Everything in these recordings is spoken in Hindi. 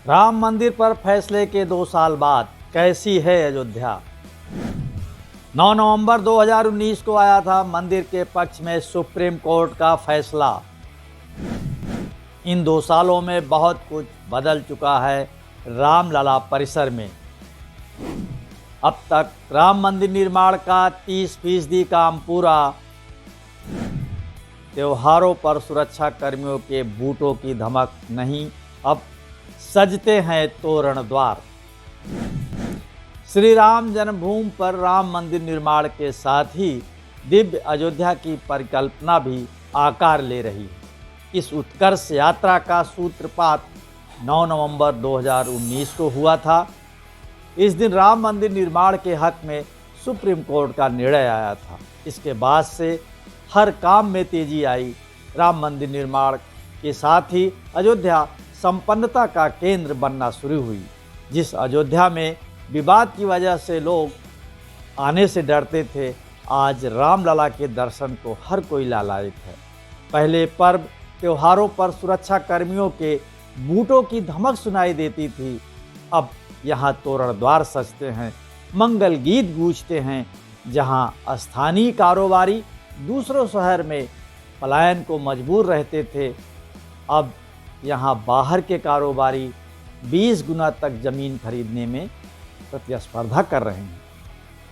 राम मंदिर पर फैसले के 2 साल बाद कैसी है अयोध्या। 9 नवंबर 2019 को आया था मंदिर के पक्ष में सुप्रीम कोर्ट का फैसला। इन 2 सालों में बहुत कुछ बदल चुका है रामलला परिसर में। अब तक राम मंदिर निर्माण का 30% काम पूरा। त्योहारों पर सुरक्षा कर्मियों के बूटों की धमक नहीं, अब सजते हैं तोरण द्वार। श्री राम जन्मभूमि पर राम मंदिर निर्माण के साथ ही दिव्य अयोध्या की परिकल्पना भी आकार ले रही है। इस उत्कर्ष यात्रा का सूत्रपात 9 नवंबर 2019 को हुआ था। इस दिन राम मंदिर निर्माण के हक में सुप्रीम कोर्ट का निर्णय आया था। इसके बाद से हर काम में तेजी आई। राम मंदिर निर्माण के साथ ही अयोध्या संपन्नता का केंद्र बनना शुरू हुई। जिस अयोध्या में विवाद की वजह से लोग आने से डरते थे, आज रामलला के दर्शन को हर कोई लालायित है। पहले पर्व त्योहारों पर सुरक्षा कर्मियों के बूटों की धमक सुनाई देती थी, अब यहाँ तोरण द्वार सजते हैं, मंगल गीत गूंजते हैं। जहाँ स्थानीय कारोबारी दूसरों शहर में पलायन को मजबूर रहते थे, अब यहाँ बाहर के कारोबारी 20 गुना तक जमीन खरीदने में प्रतिस्पर्धा कर रहे हैं।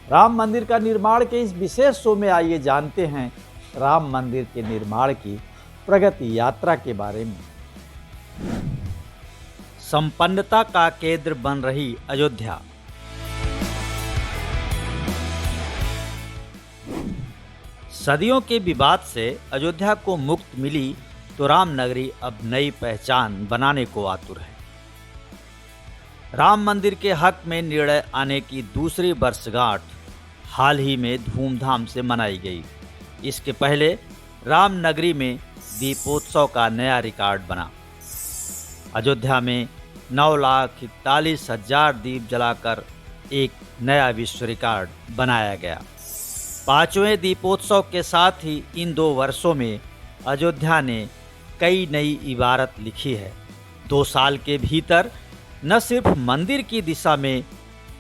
राम मंदिर का निर्माण के इस विशेष शो में आइए जानते हैं राम मंदिर के निर्माण की प्रगति यात्रा के बारे में। संपन्नता का केंद्र बन रही अयोध्या। सदियों के विवाद से अयोध्या को मुक्त मिली तो राम नगरी अब नई पहचान बनाने को आतुर है। राम मंदिर के हक में निर्णय आने की दूसरी वर्षगांठ हाल ही में धूमधाम से मनाई गई। इसके पहले राम नगरी में दीपोत्सव का नया रिकॉर्ड बना। अयोध्या में 9,41,000 दीप जलाकर एक नया विश्व रिकॉर्ड बनाया गया। 5वें दीपोत्सव के साथ ही इन 2 वर्षों में अयोध्या ने कई नई इबारत लिखी है। 2 साल के भीतर न सिर्फ मंदिर की दिशा में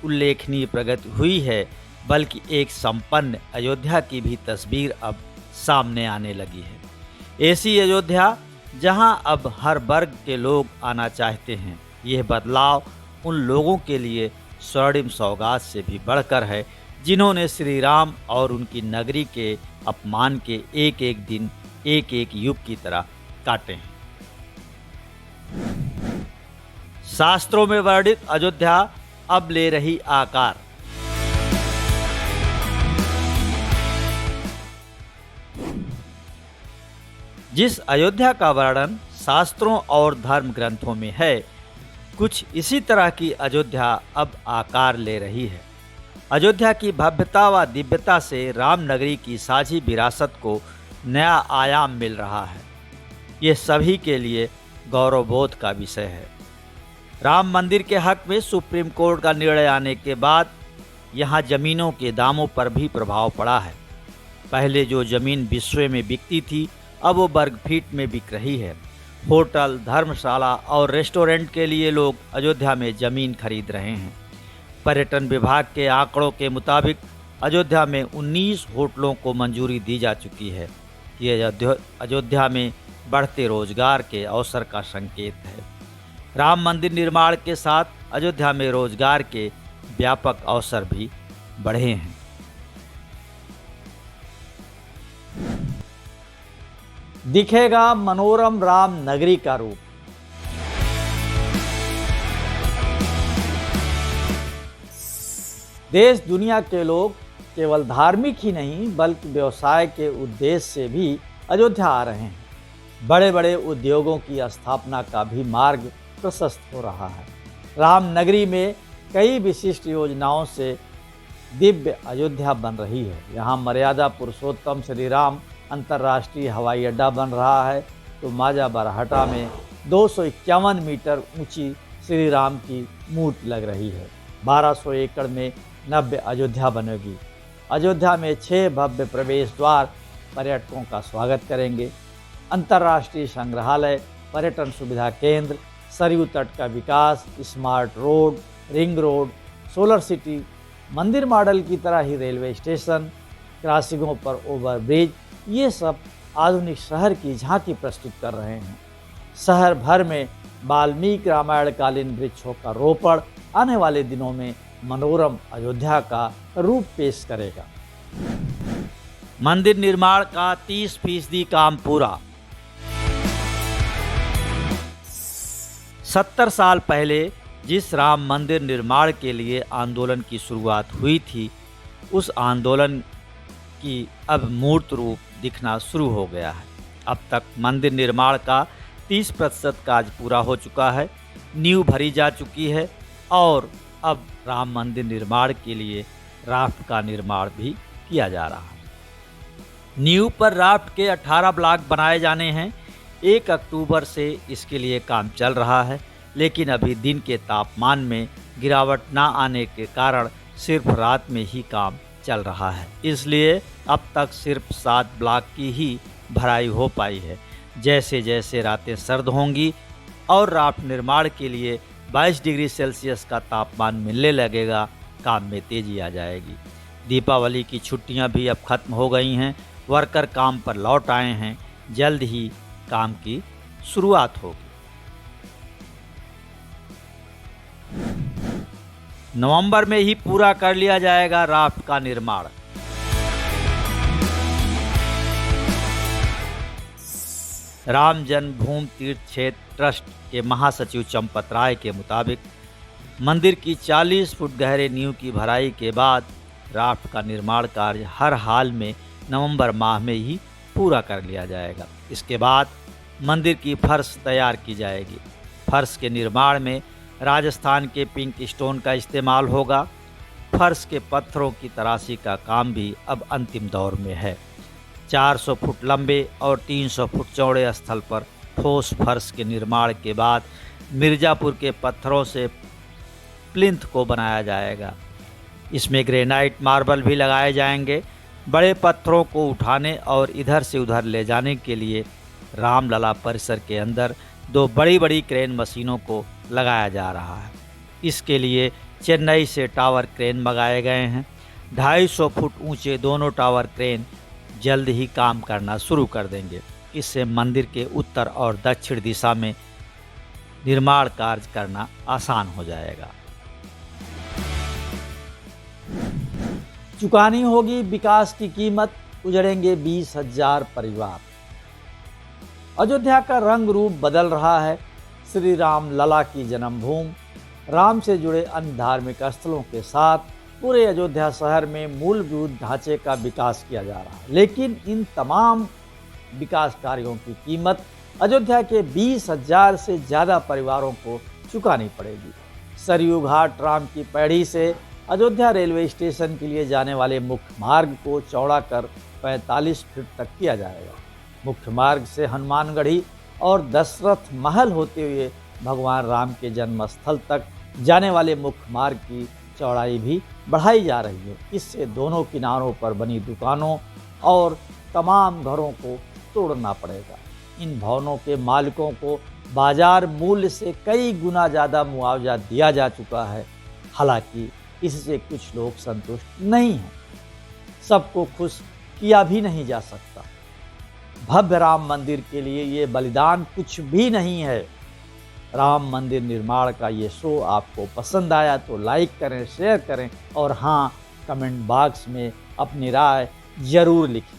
उल्लेखनीय प्रगति हुई है, बल्कि एक संपन्न अयोध्या की भी तस्वीर अब सामने आने लगी है। ऐसी अयोध्या जहां अब हर वर्ग के लोग आना चाहते हैं। यह बदलाव उन लोगों के लिए स्वर्णिम सौगात से भी बढ़कर है जिन्होंने श्री राम और उनकी नगरी के अपमान के एक एक दिन एक एक युग की तरह काटे हैं। शास्त्रों में वर्णित अयोध्या अब ले रही आकार। जिस अयोध्या का वर्णन शास्त्रों और धर्म ग्रंथों में है, कुछ इसी तरह की अयोध्या अब आकार ले रही है। अयोध्या की भव्यता व दिव्यता से राम नगरी की साझी विरासत को नया आयाम मिल रहा है। ये सभी के लिए गौरवबोध का विषय है। राम मंदिर के हक में सुप्रीम कोर्ट का निर्णय आने के बाद यहाँ जमीनों के दामों पर भी प्रभाव पड़ा है। पहले जो जमीन बिस्वे में बिकती थी, अब वो वर्ग फीट में बिक रही है। होटल, धर्मशाला और रेस्टोरेंट के लिए लोग अयोध्या में जमीन खरीद रहे हैं। पर्यटन विभाग के आंकड़ों के मुताबिक अयोध्या में 19 होटलों को मंजूरी दी जा चुकी है। ये अयोध्या में बढ़ते रोजगार के अवसर का संकेत है। राम मंदिर निर्माण के साथ अयोध्या में रोजगार के व्यापक अवसर भी बढ़े हैं। दिखेगा मनोरम राम नगरी का रूप। देश दुनिया के लोग केवल धार्मिक ही नहीं बल्कि व्यवसाय के उद्देश्य से भी अयोध्या आ रहे हैं। बड़े बड़े उद्योगों की स्थापना का भी मार्ग प्रशस्त हो रहा है। राम नगरी में कई विशिष्ट योजनाओं से दिव्य अयोध्या बन रही है। यहाँ मर्यादा पुरुषोत्तम श्री राम अंतर्राष्ट्रीय हवाई अड्डा बन रहा है, तो माजा बरहटा में 251 मीटर ऊंची श्री राम की मूर्ति लग रही है। 1200 एकड़ में नव्य अयोध्या बनेगी। अयोध्या में 6 भव्य प्रवेश द्वार पर्यटकों का स्वागत करेंगे। अंतर्राष्ट्रीय संग्रहालय, पर्यटन सुविधा केंद्र, सरयू तट का विकास, smart road, ring road, solar city, मंदिर मॉडल की तरह ही रेलवे स्टेशन, क्रॉसिंगों पर ओवरब्रिज, ये सब आधुनिक शहर की झांकी प्रस्तुत कर रहे हैं। शहर भर में वाल्मीकि रामायण कालीन वृक्षों का रोपण आने वाले दिनों में मनोरम अयोध्या का रूप पेश करेगा। मंदिर निर्माण का 30% काम पूरा। 70 साल पहले जिस राम मंदिर निर्माण के लिए आंदोलन की शुरुआत हुई थी, उस आंदोलन की अब मूर्त रूप दिखना शुरू हो गया है। अब तक मंदिर निर्माण का 30% कार्य पूरा हो चुका है, नींव भरी जा चुकी है और अब राम मंदिर निर्माण के लिए राफ्ट का निर्माण भी किया जा रहा है। नींव पर राफ्ट के 18 ब्लॉक बनाए जाने हैं। 1 अक्टूबर से इसके लिए काम चल रहा है, लेकिन अभी दिन के तापमान में गिरावट ना आने के कारण सिर्फ रात में ही काम चल रहा है, इसलिए अब तक सिर्फ 7 ब्लॉक की ही भराई हो पाई है। जैसे जैसे रातें सर्द होंगी और राफ्ट निर्माण के लिए 22 डिग्री सेल्सियस का तापमान मिलने लगेगा, काम में तेजी आ जाएगी। दीपावली की छुट्टियां भी अब खत्म हो गई हैं, वर्कर काम पर लौट आए हैं, जल्द ही काम की शुरुआत होगी। नवंबर में ही पूरा कर लिया जाएगा राफ्ट का निर्माण। राम जन्मभूमि तीर्थ क्षेत्र ट्रस्ट के महासचिव चंपत राय के मुताबिक मंदिर की 40 फुट गहरे नींव की भराई के बाद राफ्ट का निर्माण कार्य हर हाल में नवंबर माह में ही पूरा कर लिया जाएगा। इसके बाद मंदिर की फर्श तैयार की जाएगी। फर्श के निर्माण में राजस्थान के पिंक स्टोन का इस्तेमाल होगा। फर्श के पत्थरों की तराशी का काम भी अब अंतिम दौर में है। 400 फुट लंबे और 300 फुट चौड़े स्थल पर ठोस फर्श के निर्माण के बाद मिर्ज़ापुर के पत्थरों से प्लिंथ को बनाया जाएगा। इसमें ग्रेनाइट मार्बल भी लगाए जाएंगे। बड़े पत्थरों को उठाने और इधर से उधर ले जाने के लिए रामलला परिसर के अंदर 2 बड़ी बड़ी क्रेन मशीनों को लगाया जा रहा है। इसके लिए चेन्नई से टावर क्रेन मंगाए गए हैं। 250 फुट ऊंचे दोनों टावर क्रेन जल्द ही काम करना शुरू कर देंगे। इससे मंदिर के उत्तर और दक्षिण दिशा में निर्माण कार्य करना आसान हो जाएगा। चुकानी होगी विकास की कीमत, उजड़ेंगे 20,000 परिवार। अयोध्या का रंग रूप बदल रहा है। श्री राम लला की जन्मभूमि, राम से जुड़े अन्य धार्मिक स्थलों के साथ पूरे अयोध्या शहर में मूलभूत ढांचे का विकास किया जा रहा है, लेकिन इन तमाम विकास कार्यों की कीमत अयोध्या के 20,000 से ज़्यादा परिवारों को चुकानी पड़ेगी। सरयू घाट राम की पैड़ी से अयोध्या रेलवे स्टेशन के लिए जाने वाले मुख्य मार्ग को चौड़ा कर 45 फीट तक किया जाएगा। मुख्य मार्ग से हनुमानगढ़ी और दशरथ महल होते हुए भगवान राम के जन्म स्थल तक जाने वाले मुख्य मार्ग की चौड़ाई भी बढ़ाई जा रही है। इससे दोनों किनारों पर बनी दुकानों और तमाम घरों को तोड़ना पड़ेगा। इन भवनों के मालिकों को बाजार मूल्य से कई गुना ज़्यादा मुआवजा दिया जा चुका है। हालांकि इससे कुछ लोग संतुष्ट नहीं हैं। सबको खुश किया भी नहीं जा सकता। भव्य राम मंदिर के लिए ये बलिदान कुछ भी नहीं है। राम मंदिर निर्माण का ये शो आपको पसंद आया तो लाइक करें, शेयर करें और हाँ, कमेंट बॉक्स में अपनी राय ज़रूर लिखें।